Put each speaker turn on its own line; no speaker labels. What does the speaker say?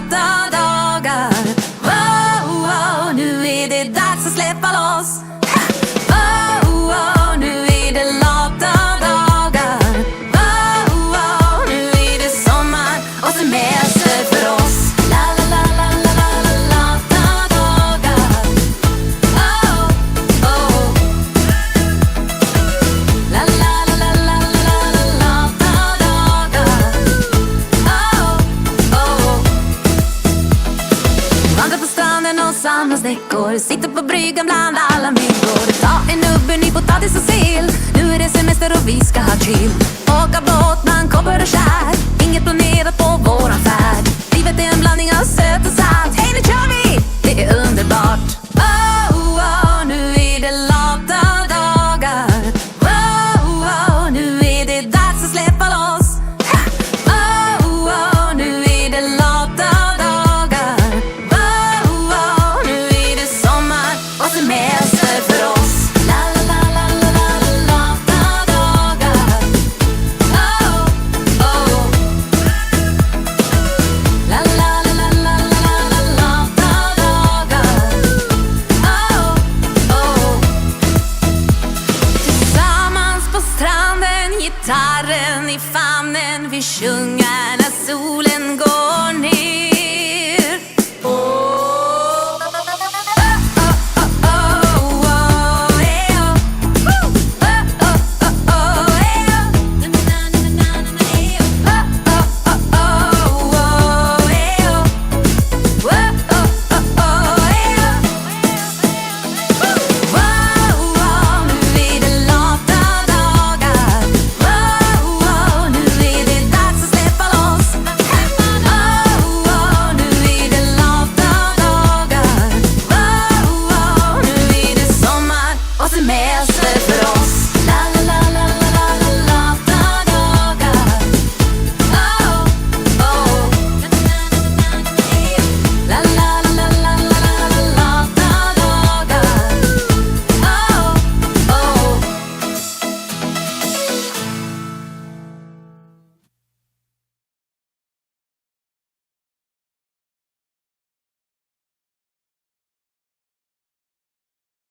lata dagar. Wow, wow, nu är det dags att släppa loss. Wow, wow, nu är det lata dagar. Wow, wow, nu är det sommar och semester för oss. La la la la la la la lata dagar. Oh, oh. La la la la la la la lata dagar. Oh, oh. Vandrar på stranden och samlar snäckor. Sitter på bryggan bland alla myggor. Ta en nubbe, ny potatis och sill. Nu är det semester och vi ska ha chill. Åka båt, man kommer och kär. Inget planerat på våran färd. Livet är en